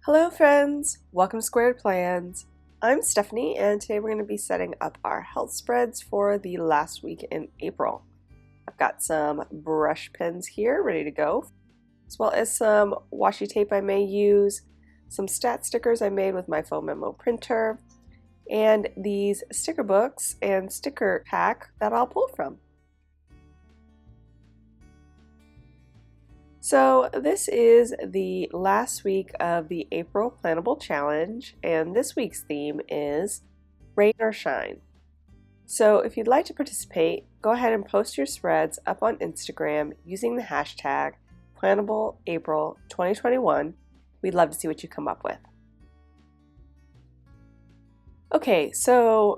Hello friends, welcome to Squared Plans. I'm Stephanie and today we're going to be setting up our health spreads for the last week in April. I've got some brush pens here ready to go, as well as some washi tape I may use, some stat stickers I made with my foam memo printer, and these sticker books and sticker pack that I'll pull from. So this is the last week of the April Plannable Challenge, and this week's theme is Rain or Shine. So if you'd like to participate, go ahead and post your spreads up on Instagram using the hashtag PlannableApril2021. We'd love to see what you come up with. Okay, so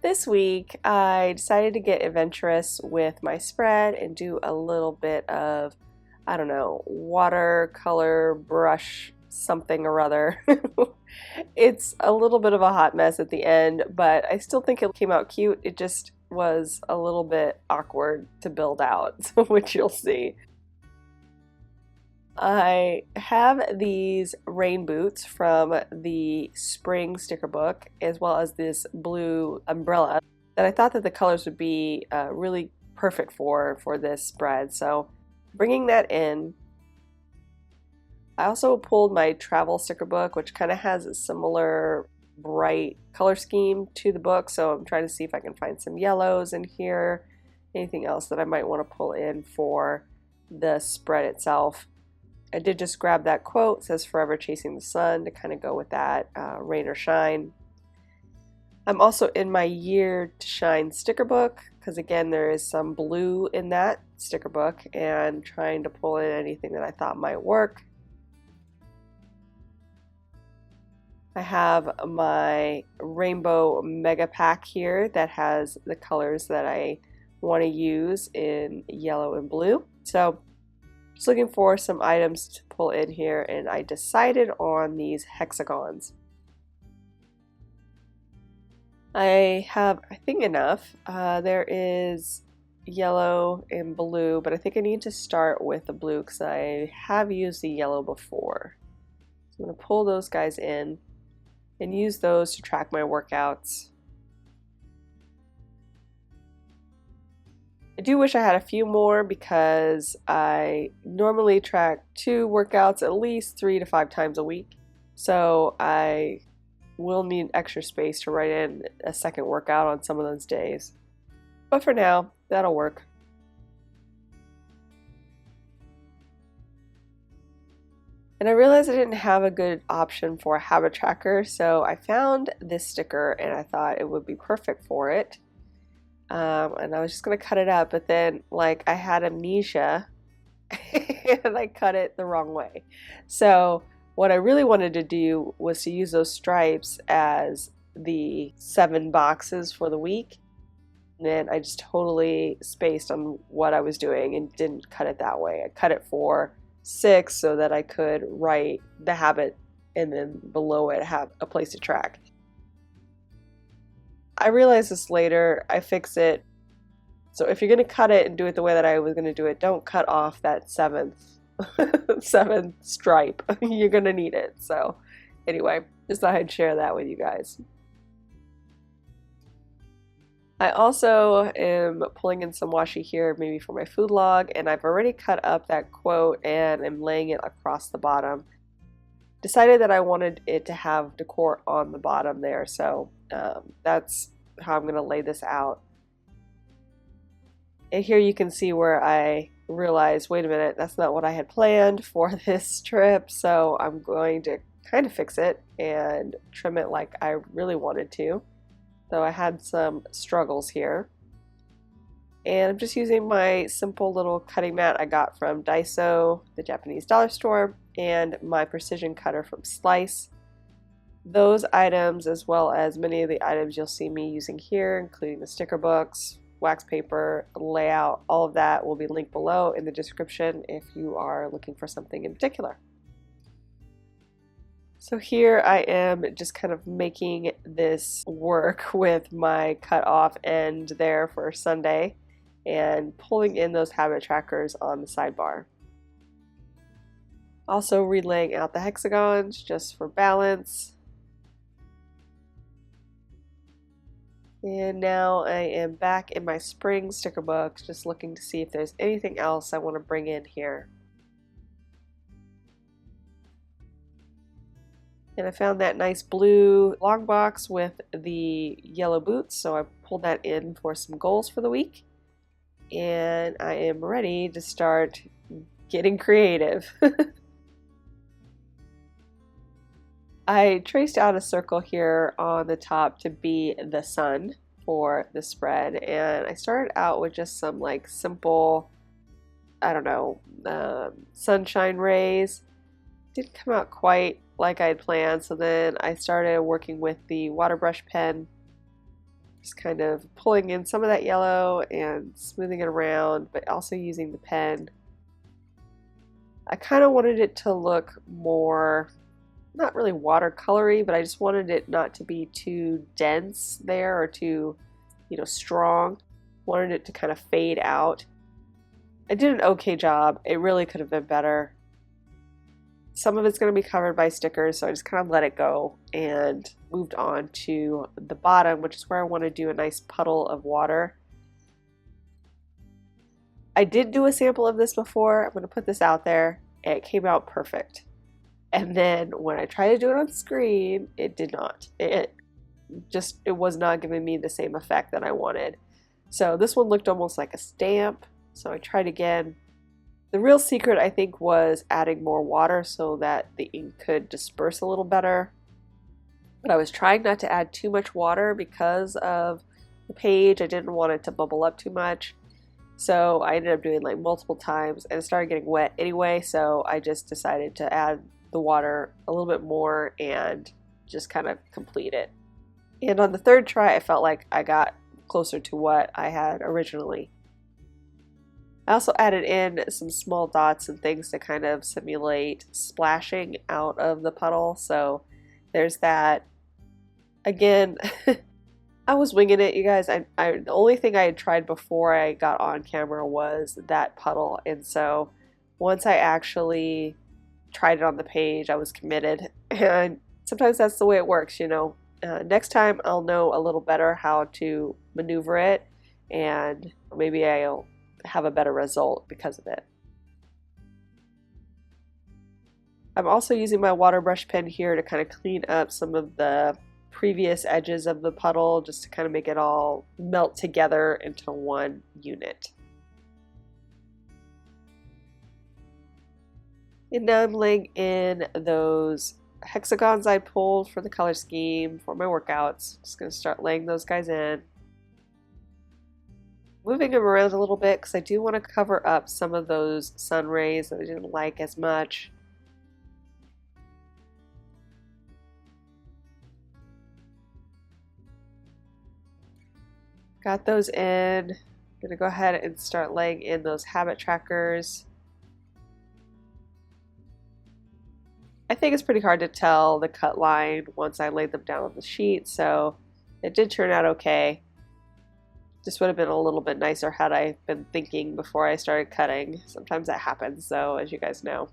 this week I decided to get adventurous with my spread and do a little bit of watercolor brush something or other. It's a little bit of a hot mess at the end, but I still think it came out cute. It just was a little bit awkward to build out, which you'll see. I have these rain boots from the spring sticker book, as well as this blue umbrella that I thought that the colors would be really perfect for this spread. So bringing that in, I also pulled my travel sticker book, which kind of has a similar bright color scheme to the book, so I'm trying to see if I can find some yellows in here, anything else that I might want to pull in for the spread itself. I did just grab that quote, it says forever chasing the sun, to kind of go with that, rain or shine. I'm also in my year to shine sticker book, because again there is some blue in that sticker book, and trying to pull in anything that I thought might work. I have my rainbow mega pack here that has the colors that I want to use in yellow and blue. So just looking for some items to pull in here, and I decided on these hexagons. I have, I think, enough. There is yellow and blue, but I think I need to start with the blue because I have used the yellow before. So I'm going to pull those guys in and use those to track my workouts. I do wish I had a few more because I normally track 2 workouts at least 3 to 5 times a week. So I will need extra space to write in a second workout on some of those days. But for now, that'll work. And I realized I didn't have a good option for a habit tracker, so I found this sticker and I thought it would be perfect for it. And I was just going to cut it up, but then I had amnesia and I cut it the wrong way. So what I really wanted to do was to use those stripes as the 7 boxes for the week. And then I just totally spaced on what I was doing and didn't cut it that way. I cut it for 6 so that I could write the habit and then below it have a place to track. I realized this later, I fix it. So if you're going to cut it and do it the way that I was going to do it, don't cut off that 7th stripe. You're going to need it. So anyway, just thought I'd share that with you guys. I also am pulling in some washi here, maybe for my food log, and I've already cut up that quote and I'm laying it across the bottom. Decided that I wanted it to have decor on the bottom there, so that's how I'm going to lay this out. And here you can see where I realized, wait a minute, that's not what I had planned for this trip, so I'm going to kind of fix it and trim it like I really wanted to. So I had some struggles here. And I'm just using my simple little cutting mat I got from Daiso, the Japanese dollar store, and my precision cutter from Slice. Those items, as well as many of the items you'll see me using here, including the sticker books, wax paper, layout, all of that will be linked below in the description if you are looking for something in particular. So here I am just kind of making this work with my cut off end there for Sunday and pulling in those habit trackers on the sidebar. Also relaying out the hexagons just for balance. And now I am back in my spring sticker book, just looking to see if there's anything else I want to bring in here. And I found that nice blue long box with the yellow boots, so I pulled that in for some goals for the week. And I am ready to start getting creative. I traced out a circle here on the top to be the sun for the spread, and I started out with just some like simple, I don't know, sunshine rays. Didn't come out quite like I had planned, so then I started working with the water brush pen, just kind of pulling in some of that yellow and smoothing it around, but also using the pen. I kind of wanted it to look more, not really watercolory, but I just wanted it not to be too dense there or too, strong. Wanted it to kind of fade out. I did an okay job. It really could have been better. Some of it's going to be covered by stickers, so I just kind of let it go and moved on to the bottom, which is where I want to do a nice puddle of water. I did do a sample of this before. I'm going to put this out there. It came out perfect. And then when I tried to do it on screen, it did not. It was not giving me the same effect that I wanted. So this one looked almost like a stamp. So I tried again. The real secret, I think, was adding more water so that the ink could disperse a little better. But I was trying not to add too much water because of the page. I didn't want it to bubble up too much. So I ended up doing like multiple times and it started getting wet anyway. So I just decided to add the water a little bit more and just kind of complete it. And on the third try, I felt like I got closer to what I had originally. I also added in some small dots and things to kind of simulate splashing out of the puddle. So there's that. Again, I was winging it, you guys. The only thing I had tried before I got on camera was that puddle. And so once I actually tried it on the page, I was committed. And sometimes that's the way it works, Next time I'll know a little better how to maneuver it, and maybe I'll have a better result because of it. I'm also using my water brush pen here to kind of clean up some of the previous edges of the puddle, just to kind of make it all melt together into one unit. And now I'm laying in those hexagons I pulled for the color scheme for my workouts. Just going to start laying those guys in. Moving them around a little bit because I do want to cover up some of those sun rays that I didn't like as much. Got those in. I'm going to go ahead and start laying in those habit trackers. I think it's pretty hard to tell the cut line once I laid them down on the sheet, so it did turn out okay. This would have been a little bit nicer had I been thinking before I started cutting. Sometimes that happens, though, as you guys know.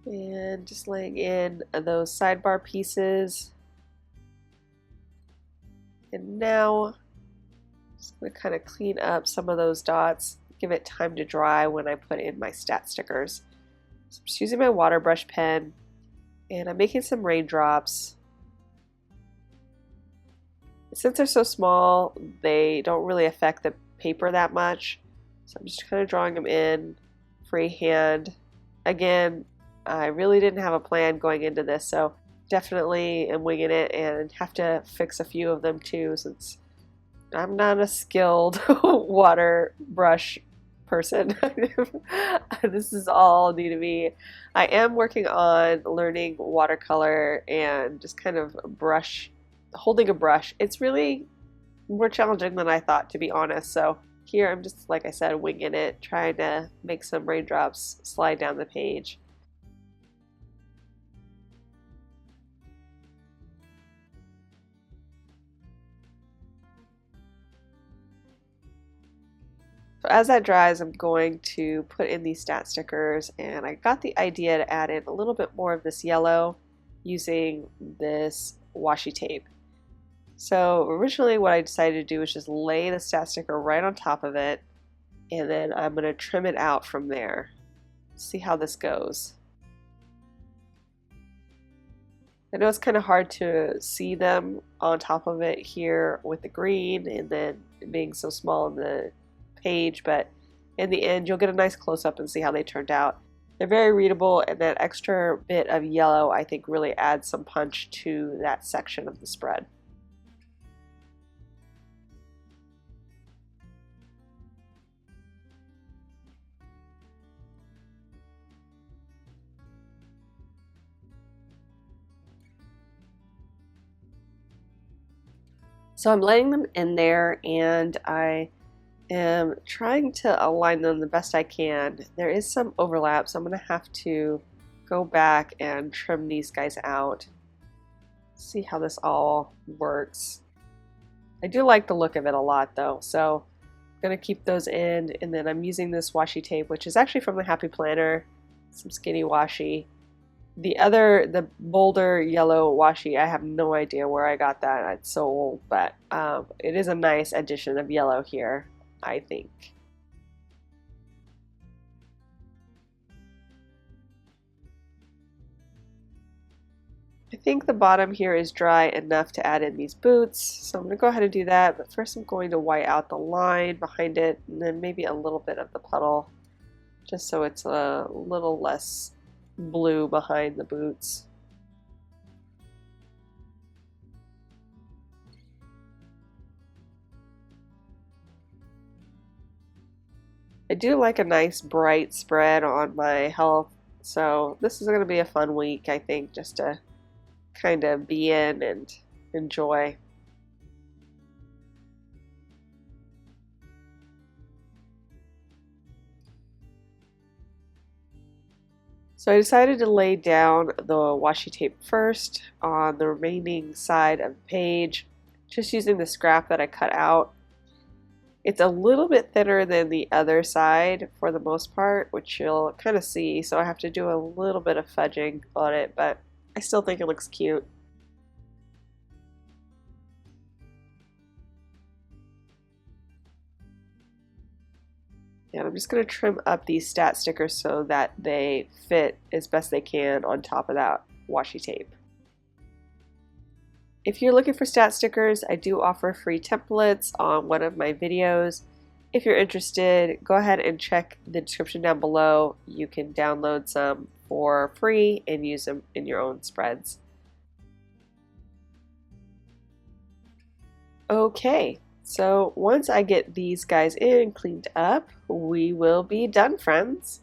And just laying in those sidebar pieces. And now, just going to kind of clean up some of those dots. Give it time to dry when I put in my stat stickers. So I'm just using my water brush pen and I'm making some raindrops. Since they're so small, they don't really affect the paper that much. So I'm just kind of drawing them in freehand. Again, I really didn't have a plan going into this, so definitely am winging it and have to fix a few of them too, since I'm not a skilled water brush person. This is all new to me. I am working on learning watercolor and just kind of holding a brush. It's really more challenging than I thought, to be honest. So here I'm just, like I said, winging it, trying to make some raindrops slide down the page. So as that dries, I'm going to put in these stat stickers, and I got the idea to add in a little bit more of this yellow using this washi tape. So originally what I decided to do was just lay the stat sticker right on top of it, and then I'm going to trim it out from there. See how this goes. I know it's kind of hard to see them on top of it here with the green and then being so small in the page, but in the end you'll get a nice close-up and see how they turned out. They're very readable, and that extra bit of yellow I think really adds some punch to that section of the spread. So I'm laying them in there, and I am trying to align them the best I can. There is some overlap, so I'm going to have to go back and trim these guys out. See how this all works. I do like the look of it a lot though, so I'm going to keep those in, and then I'm using this washi tape, which is actually from the Happy Planner, some skinny washi. The bolder yellow washi, I have no idea where I got that. It's so old, but it is a nice addition of yellow here, I think. I think the bottom here is dry enough to add in these boots, so I'm going to go ahead and do that, but first I'm going to white out the line behind it, and then maybe a little bit of the puddle, just so it's a little less blue behind the boots. I do like a nice bright spread on my health, so this is going to be a fun week, I think, just to kind of be in and enjoy. So I decided to lay down the washi tape first on the remaining side of the page, just using the scrap that I cut out. It's a little bit thinner than the other side for the most part, which you'll kind of see, so I have to do a little bit of fudging on it, but I still think it looks cute. And I'm just going to trim up these stat stickers so that they fit as best they can on top of that washi tape. If you're looking for stat stickers, I do offer free templates on one of my videos. If you're interested, go ahead and check the description down below. You can download some for free and use them in your own spreads. Okay. So once I get these guys in and cleaned up, we will be done, friends.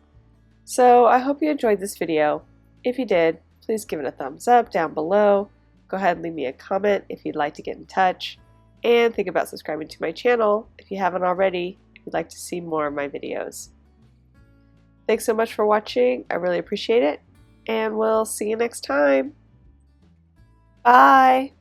So I hope you enjoyed this video. If you did, please give it a thumbs up down below. Go ahead and leave me a comment if you'd like to get in touch. And think about subscribing to my channel if you haven't already, if you'd like to see more of my videos. Thanks so much for watching. I really appreciate it. And we'll see you next time. Bye!